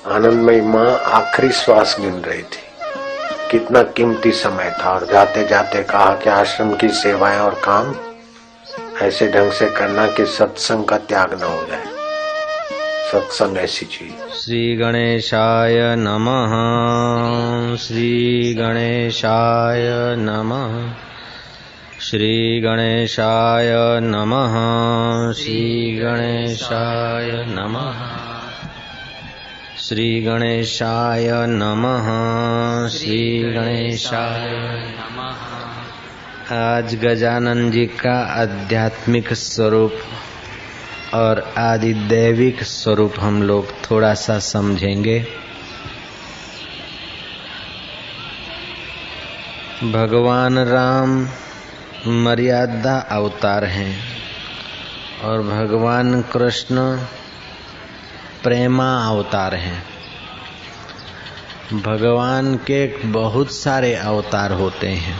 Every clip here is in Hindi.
आनंदमयी माँ आखिरी श्वास गिन रही थी। कितना कीमती समय था और जाते जाते कहा कि आश्रम की सेवाएं और काम ऐसे ढंग से करना कि सत्संग का त्याग न हो जाए। सत्संग ऐसी चीज। श्री गणेशाय नमः। श्री गणेशाय नमः। श्री गणेशाय नमः। श्री गणेशाय नमः। श्री गणेशाय नमः। श्री गणेशाय नमः। आज गजानन जी का आध्यात्मिक स्वरूप और आदि दैविक स्वरूप हम लोग थोड़ा सा समझेंगे। भगवान राम मर्यादा अवतार हैं और भगवान कृष्ण प्रेमा अवतार हैं। भगवान के बहुत सारे अवतार होते हैं।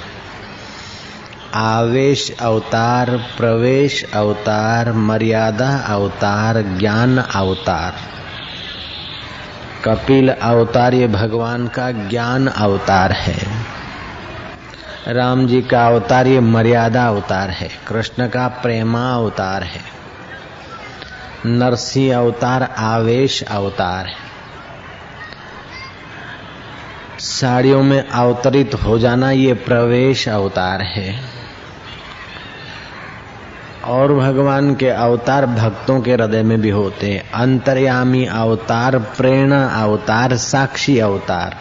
आवेश अवतार, प्रवेश अवतार, मर्यादा अवतार, ज्ञान अवतार। कपिल अवतार ये भगवान का ज्ञान अवतार है। राम जी का अवतार ये मर्यादा अवतार है। कृष्ण का प्रेमा अवतार है। नरसिंह अवतार आवेश अवतार है। साड़ियों में अवतरित हो जाना ये प्रवेश अवतार है। और भगवान के अवतार भक्तों के हृदय में भी होते हैं। अंतर्यामी अवतार, प्रेरणा अवतार, साक्षी अवतार,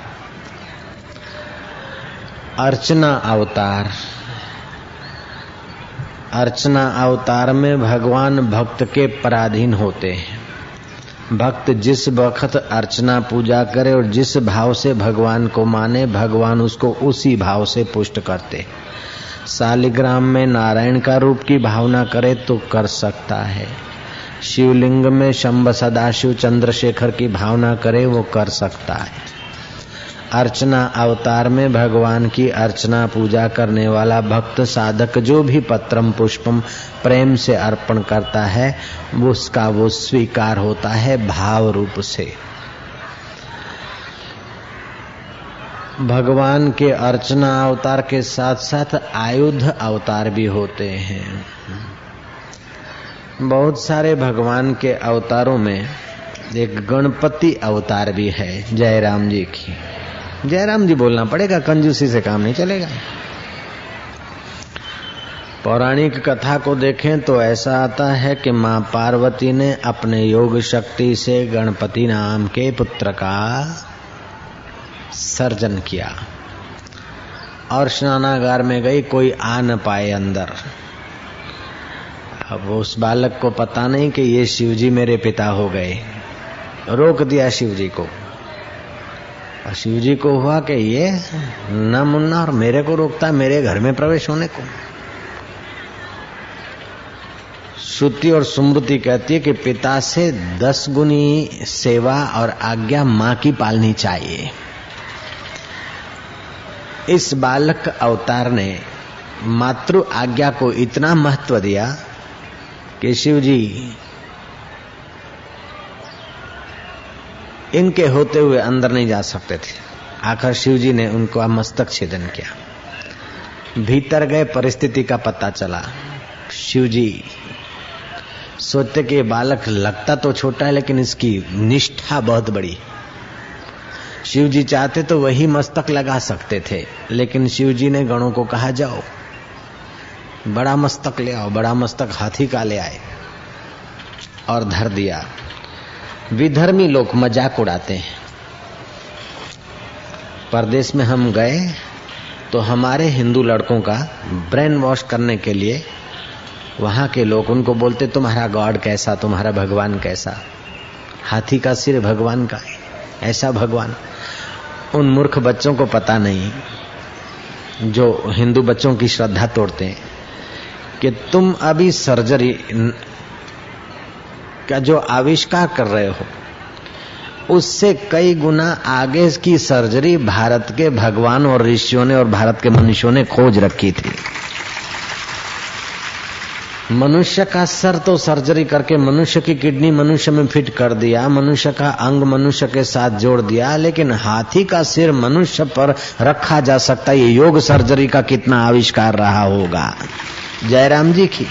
अर्चना अवतार। अर्चना अवतार में भगवान भक्त के पराधीन होते हैं। भक्त जिस वक्त अर्चना पूजा करे और जिस भाव से भगवान को माने, भगवान उसको उसी भाव से पुष्ट करते। शालिग्राम में नारायण का रूप की भावना करे तो कर सकता है। शिवलिंग में शंभ सदाशिव चंद्रशेखर की भावना करे वो कर सकता है। अर्चना अवतार में भगवान की अर्चना पूजा करने वाला भक्त साधक जो भी पत्रम पुष्पम प्रेम से अर्पण करता है उसका वो स्वीकार होता है भाव रूप से। भगवान के अर्चना अवतार के साथ साथ आयुध अवतार भी होते हैं। बहुत सारे भगवान के अवतारों में एक गणपति अवतार भी है। जयराम जी की जयराम जी बोलना पड़ेगा, कंजूसी से काम नहीं चलेगा। पौराणिक कथा को देखें तो ऐसा आता है कि मां पार्वती ने अपने योग शक्ति से गणपति नाम के पुत्र का सर्जन किया और स्नानागार में गई, कोई आ न पाए अंदर। अब उस बालक को पता नहीं कि ये शिवजी मेरे पिता हो गए। रोक दिया शिवजी को। और शिवजी को हुआ कि ये न मुन्ना और मेरे को रोकता है मेरे घर में प्रवेश होने को। श्रुति और स्मृति कहती है कि पिता से 10 गुनी सेवा और आज्ञा मां की पालनी चाहिए। इस बालक अवतार ने मातृ आज्ञा को इतना महत्व दिया कि शिवजी इनके होते हुए अंदर नहीं जा सकते थे। आखिर शिवजी ने उनको मस्तक छेदन किया। भीतर गए, परिस्थिति का पता चला। शिवजी सोचते कि बालक लगता तो छोटा है लेकिन इसकी निष्ठा बहुत बड़ी। शिवजी चाहते तो वही मस्तक लगा सकते थे, लेकिन शिवजी ने गणों को कहा जाओ बड़ा मस्तक ले आओ। बड़ा मस्तक हाथी का ले आए और धर दिया। विधर्मी लोग मजाक उड़ाते हैं। परदेश में हम गए तो हमारे हिंदू लड़कों का ब्रेन वॉश करने के लिए वहां के लोग उनको बोलते तुम्हारा गॉड कैसा, तुम्हारा भगवान कैसा। हाथी का सिर भगवान का है, ऐसा भगवान। उन मूर्ख बच्चों को पता नहीं जो हिंदू बच्चों की श्रद्धा तोड़ते हैं कि तुम अभी सर्जरी का जो आविष्कार कर रहे हो उससे कई गुना आगे की सर्जरी भारत के भगवान और ऋषियों ने और भारत के मनुष्यों ने खोज रखी थी। मनुष्य का सर तो सर्जरी करके मनुष्य की किडनी मनुष्य में फिट कर दिया, मनुष्य का अंग मनुष्य के साथ जोड़ दिया, लेकिन हाथी का सिर मनुष्य पर रखा जा सकता है। ये योग सर्जरी का कितना आविष्कार रहा होगा। जयराम जी की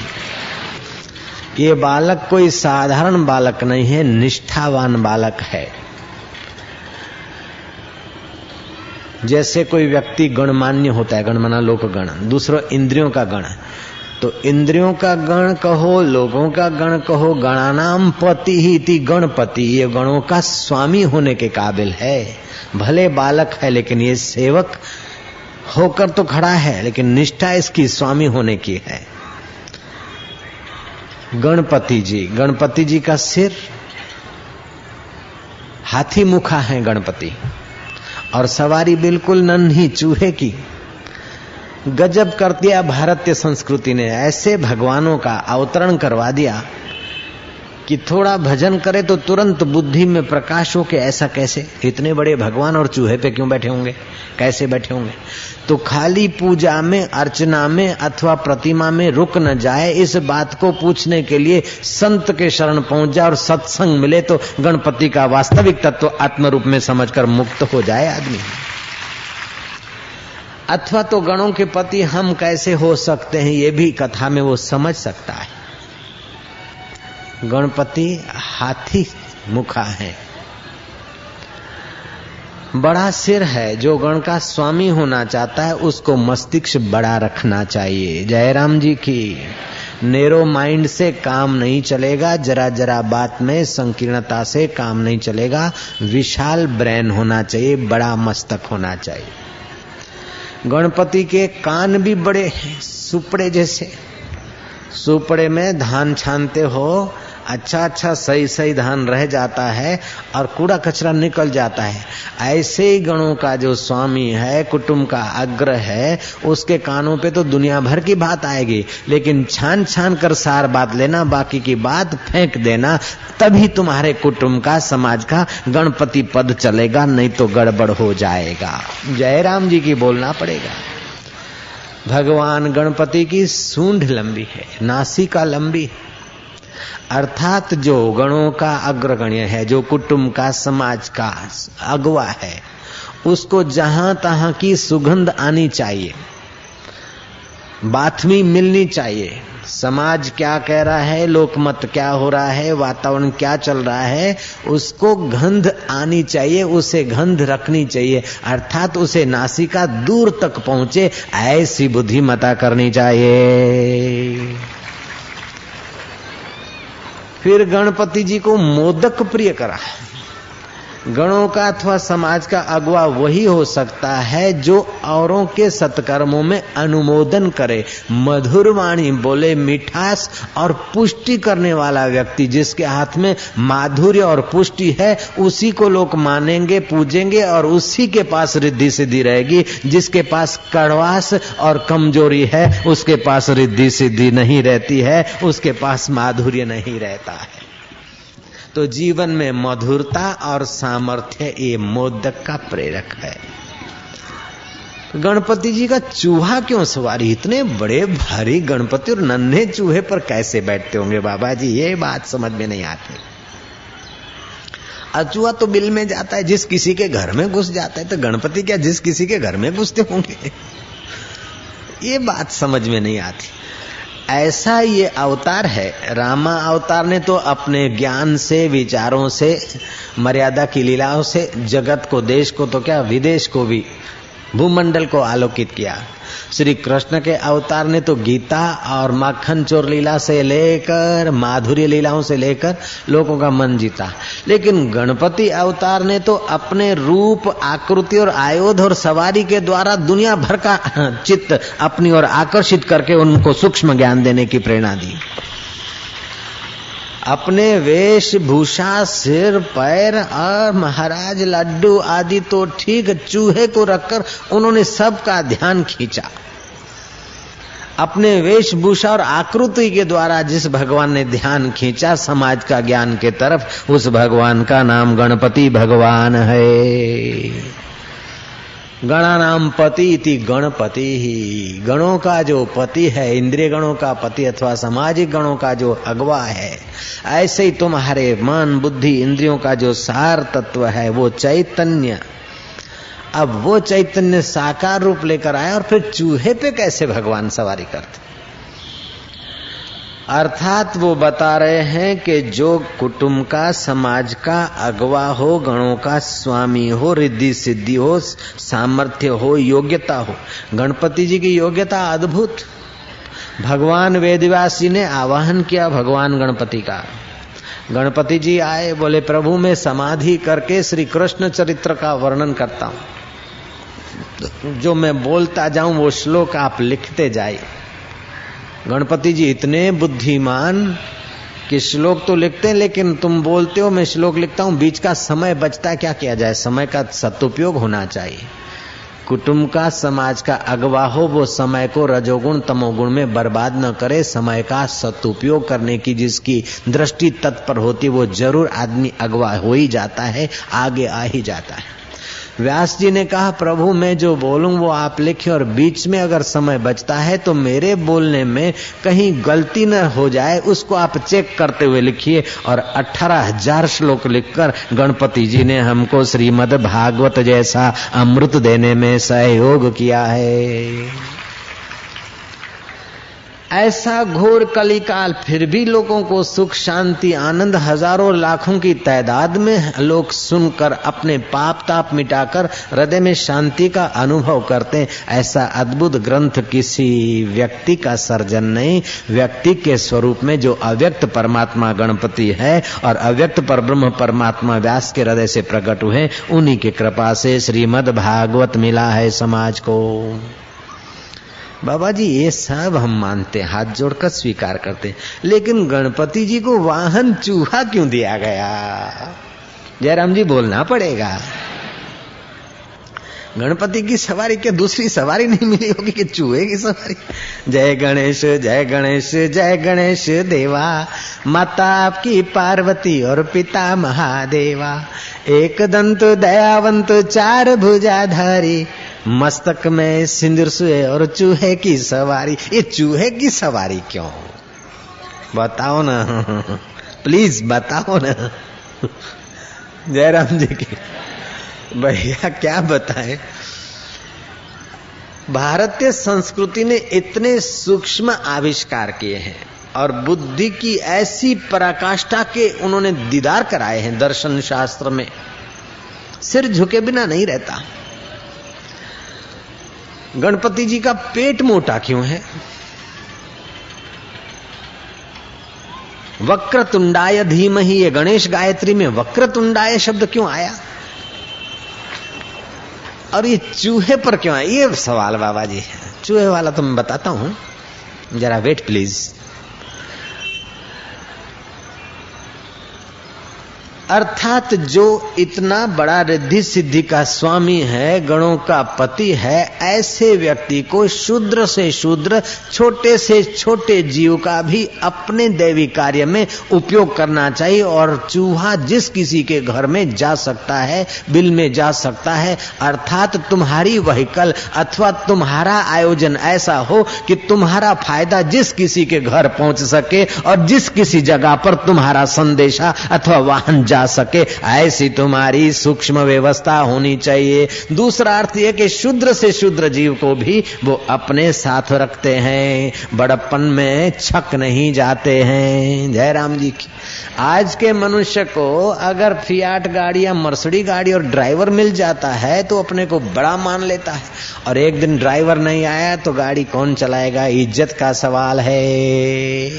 ये बालक कोई साधारण बालक नहीं है, निष्ठावान बालक है। जैसे कोई व्यक्ति गणमान्य होता है, गणमाना लोक गण, दूसरा इंद्रियों का गण, तो इंद्रियों का गण कहो, लोगों का गण कहो, गणानाम पति ही इति गणपति, ये गणों का स्वामी होने के काबिल है। भले बालक है लेकिन ये सेवक होकर तो खड़ा है, लेकिन निष्ठा इसकी स्वामी होने की है। गणपति जी का सिर हाथी मुखा है गणपति, और सवारी बिल्कुल नन्ही चूहे की। गजब कर दिया भारतीय संस्कृति ने, ऐसे भगवानों का अवतरण करवा दिया कि थोड़ा भजन करे तो तुरंत बुद्धि में प्रकाश हो के ऐसा कैसे, इतने बड़े भगवान और चूहे पे क्यों बैठे होंगे, कैसे बैठे होंगे। तो खाली पूजा में, अर्चना में अथवा प्रतिमा में रुक न जाए, इस बात को पूछने के लिए संत के शरण पहुंच जाए और सत्संग मिले तो गणपति का वास्तविक तत्व आत्म रूप में समझकर मुक्त हो जाए आदमी। अथवा तो गणों के पति हम कैसे हो सकते हैं, ये भी कथा में वो समझ सकता है। गणपति हाथी मुखा है, बड़ा सिर है। जो गण का स्वामी होना चाहता है उसको मस्तिष्क बड़ा रखना चाहिए। जयराम जी की नेरो माइंड से काम नहीं चलेगा, जरा जरा बात में संकीर्णता से काम नहीं चलेगा। विशाल ब्रेन होना चाहिए, बड़ा मस्तक होना चाहिए। गणपति के कान भी बड़े हैं, सुपड़े जैसे। सुपड़े में धान छानते हो, अच्छा सही धान रह जाता है और कूड़ा कचरा निकल जाता है। ऐसे ही गणों का जो स्वामी है, कुटुंब का अग्र है, उसके कानों पे तो दुनिया भर की बात आएगी, लेकिन छान छान कर सार बात लेना, बाकी की बात फेंक देना, तभी तुम्हारे कुटुंब का, समाज का गणपति पद चलेगा, नहीं तो गड़बड़ हो जाएगा। जयराम जी की बोलना पड़ेगा। भगवान गणपति की सूंड लंबी है, नासिका लंबी है, अर्थात जो गणों का अग्रगण्य है, जो कुटुंब का, समाज का अगवा है, उसको जहां तहां की सुगंध आनी चाहिए, बातमी मिलनी चाहिए। समाज क्या कह रहा है, लोकमत क्या हो रहा है, वातावरण क्या चल रहा है, उसको गंध आनी चाहिए, उसे गंध रखनी चाहिए, अर्थात उसे नासिका दूर तक पहुंचे, ऐसी बुद्धिमता करनी चाहिए। फिर गणपति जी को मोदक प्रिय करा। गणों का अथवा समाज का अगुवा वही हो सकता है जो औरों के सत्कर्मों में अनुमोदन करे, मधुर वाणी बोले, मिठास और पुष्टि करने वाला व्यक्ति, जिसके हाथ में माधुर्य और पुष्टि है, उसी को लोग मानेंगे, पूजेंगे और उसी के पास रिद्धि सिद्धि रहेगी। जिसके पास कड़वास और कमजोरी है, उसके पास रिद्धि सिद्धि नहीं रहती है, उसके पास माधुर्य नहीं रहता है। तो जीवन में मधुरता और सामर्थ्य ये मोदक का प्रेरक है। गणपति जी का चूहा क्यों सवारी, इतने बड़े भारी गणपति और नन्हे चूहे पर कैसे बैठते होंगे बाबा जी, ये बात समझ में नहीं आती। चूहा तो बिल में जाता है, जिस किसी के घर में घुस जाता है, तो गणपति क्या जिस किसी के घर में घुसते होंगे, ये बात समझ में नहीं आती। ऐसा ये अवतार है। रामा अवतार ने तो अपने ज्ञान से, विचारों से, मर्यादा की लीलाओं से जगत को, देश को तो क्या विदेश को भी, भूमंडल को आलोकित किया। श्री कृष्ण के अवतार ने तो गीता और माखन चोर लीला से लेकर, माधुर्य लीलाओं से लेकर लोगों का मन जीता। लेकिन गणपति अवतार ने तो अपने रूप, आकृति और आयुध और सवारी के द्वारा दुनिया भर का चित्त अपनी ओर आकर्षित करके उनको सूक्ष्म ज्ञान देने की प्रेरणा दी। अपने वेशभूषा, सिर, पैर और महाराज लड्डू आदि तो ठीक, चूहे को रखकर उन्होंने सबका ध्यान खींचा। अपने वेशभूषा और आकृति के द्वारा जिस भगवान ने ध्यान खींचा समाज का ज्ञान के तरफ, उस भगवान का नाम गणपति भगवान है। गणानाम पति इति गणपति ही, गणों का जो पति है, इंद्रिय गणों का पति अथवा सामाजिक गणों का जो अगवा है, ऐसे ही तुम्हारे मन बुद्धि इंद्रियों का जो सार तत्व है वो चैतन्य। अब वो चैतन्य साकार रूप लेकर आया और फिर चूहे पे कैसे भगवान सवारी करते। अर्थात वो बता रहे हैं कि जो कुटुंब का समाज का अगवा हो, गणों का स्वामी हो, रिद्धि सिद्धि हो, सामर्थ्य हो, योग्यता हो। गणपति जी की योग्यता अद्भुत। भगवान वेदव्यास जी ने आवाहन किया भगवान गणपति का। गणपति जी आए, बोले प्रभु मैं समाधि करके श्री कृष्ण चरित्र का वर्णन करता हूँ, जो मैं बोलता जाऊं वो श्लोक आप लिखते जाइए। गणपति जी इतने बुद्धिमान कि श्लोक तो लिखते हैं, लेकिन तुम बोलते हो मैं श्लोक लिखता हूं, बीच का समय बचता है, क्या किया जाए, समय का सदुपयोग होना चाहिए। कुटुंब का समाज का अगवा हो, वो समय को रजोगुण तमोगुण में बर्बाद न करे, समय का सदुपयोग करने की जिसकी दृष्टि तत्पर होती वो जरूर आदमी अगवा हो ही जाता है, आगे आ ही जाता है। व्यास जी ने कहा प्रभु मैं जो बोलूं वो आप लिखे, और बीच में अगर समय बचता है तो मेरे बोलने में कहीं गलती न हो जाए उसको आप चेक करते हुए लिखिए। और 18,000 श्लोक लिखकर गणपति जी ने हमको श्रीमद् भागवत जैसा अमृत देने में सहयोग किया है। ऐसा घोर कलिकाल, फिर भी लोगों को सुख शांति आनंद हजारों लाखों की तादाद में लोग सुनकर अपने पाप ताप मिटाकर हृदय में शांति का अनुभव करते हैं। ऐसा अद्भुत ग्रंथ किसी व्यक्ति का सर्जन नहीं, व्यक्ति के स्वरूप में जो अव्यक्त परमात्मा गणपति है और अव्यक्त परब्रह्म परमात्मा व्यास के हृदय से प्रकट हुए, उन्हीं की कृपा से श्रीमद् भागवत मिला है समाज को। बाबा जी ये सब हम मानते, हाथ जोड़कर स्वीकार करते, लेकिन गणपति जी को वाहन चूहा क्यों दिया गया? जयराम जी बोलना पड़ेगा। गणपति की सवारी के दूसरी सवारी नहीं मिली होगी कि चूहे की सवारी। जय गणेश जय गणेश जय गणेश देवा, माता आपकी पार्वती और पिता महादेवा, एक दंत दयावंत चार भुजाधारी, मस्तक में सिंदूर सुए और चूहे की सवारी। ये चूहे की सवारी क्यों? बताओ ना, प्लीज बताओ ना। जयराम जी की भैया क्या बताएं। भारतीय संस्कृति ने इतने सूक्ष्म आविष्कार किए हैं और बुद्धि की ऐसी पराकाष्ठा के उन्होंने दीदार कराए हैं दर्शन शास्त्र में, सिर झुके बिना नहीं रहता। गणपति जी का पेट मोटा क्यों है? वक्रतुंडाय धीमहि, ये गणेश गायत्री में वक्रतुंडाय शब्द क्यों आया? और ये चूहे पर क्यों आया? ये सवाल बाबा जी है। चूहे वाला तो मैं बताता हूं, जरा वेट प्लीज। अर्थात जो इतना बड़ा रिद्धि सिद्धि का स्वामी है, गणों का पति है, ऐसे व्यक्ति को शूद्र से शूद्र, छोटे से छोटे जीव का भी अपने दैवी कार्य में उपयोग करना चाहिए। और चूहा जिस किसी के घर में जा सकता है, बिल में जा सकता है, अर्थात तुम्हारी व्हीकल अथवा तुम्हारा आयोजन ऐसा हो कि तुम्हारा फायदा जिस किसी के घर पहुंच सके और जिस किसी जगह पर तुम्हारा संदेशा अथवा वाहन जा सके, ऐसी तुम्हारी सूक्ष्म व्यवस्था होनी चाहिए। दूसरा अर्थ यह कि शूद्र से शूद्र जीव को भी वो अपने साथ रखते हैं, बड़प्पन में छक नहीं जाते हैं। जयराम जी की। आज के मनुष्य को अगर फियाट गाड़ी या मर्सिडी गाड़ी और ड्राइवर मिल जाता है तो अपने को बड़ा मान लेता है, और एक दिन ड्राइवर नहीं आया तो गाड़ी कौन चलाएगा? इज्जत का सवाल है।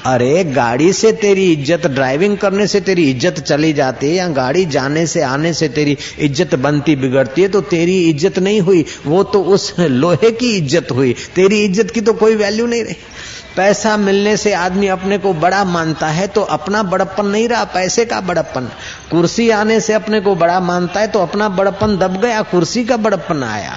अरे गाड़ी से तेरी इज्जत, ड्राइविंग करने से तेरी इज्जत चली जाती है, या गाड़ी जाने से आने से तेरी इज्जत बनती बिगड़ती है, तो तेरी इज्जत नहीं हुई, वो तो उस लोहे की इज्जत हुई। तेरी इज्जत की तो कोई वैल्यू नहीं रही। पैसा मिलने से आदमी अपने को बड़ा मानता है तो अपना बड़प्पन नहीं रहा, पैसे का बड़प्पन। कुर्सी आने से अपने को बड़ा मानता है तो अपना बड़प्पन दब गया, कुर्सी का बड़प्पन आया।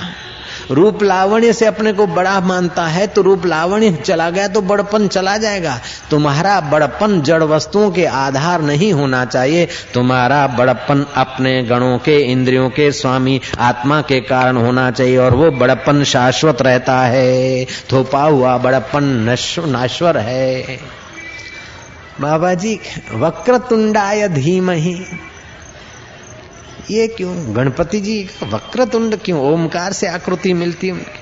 रूप लावण्य से अपने को बड़ा मानता है तो रूप लावण्य चला गया तो बड़पन चला जाएगा। तुम्हारा बड़पन जड़ वस्तुओं के आधार नहीं होना चाहिए। तुम्हारा बड़पन अपने गणों के, इंद्रियों के स्वामी आत्मा के कारण होना चाहिए और वो बड़पन शाश्वत रहता है। थोपा हुआ बड़पन नाश्वर है। बाबा जी वक्रतुंडाय धीमहि, ये क्यों? गणपति जी वक्रतुंड क्यों? ओमकार से आकृति मिलती है उनकी।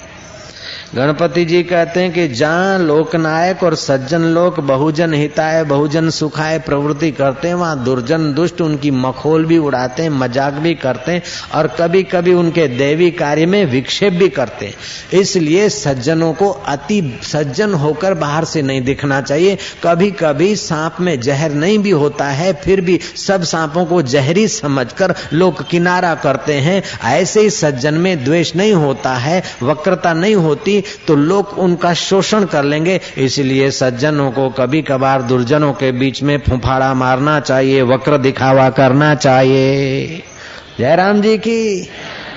गणपति जी कहते हैं कि जहाँ लोकनायक और सज्जन लोग बहुजन हिताय बहुजन सुखाय प्रवृत्ति करते हैं, वहाँ दुर्जन दुष्ट उनकी मखौल भी उड़ाते हैं, मजाक भी करते हैं और कभी कभी उनके दैवी कार्य में विक्षेप भी करते हैं। इसलिए सज्जनों को अति सज्जन होकर बाहर से नहीं दिखना चाहिए। कभी कभी सांप में जहर नहीं भी होता है, फिर भी सब सांपों को जहरी समझकर लोग किनारा करते हैं। ऐसे ही सज्जन में द्वेष नहीं होता है, वक्रता नहीं होती तो लोग उनका शोषण कर लेंगे। इसलिए सज्जनों को कभी कभार दुर्जनों के बीच में फुफाड़ा मारना चाहिए, वक्र दिखावा करना चाहिए। जयराम जी की,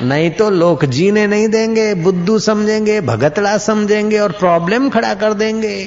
नहीं तो लोग जीने नहीं देंगे, बुद्धू समझेंगे, भगतड़ा समझेंगे और प्रॉब्लम खड़ा कर देंगे।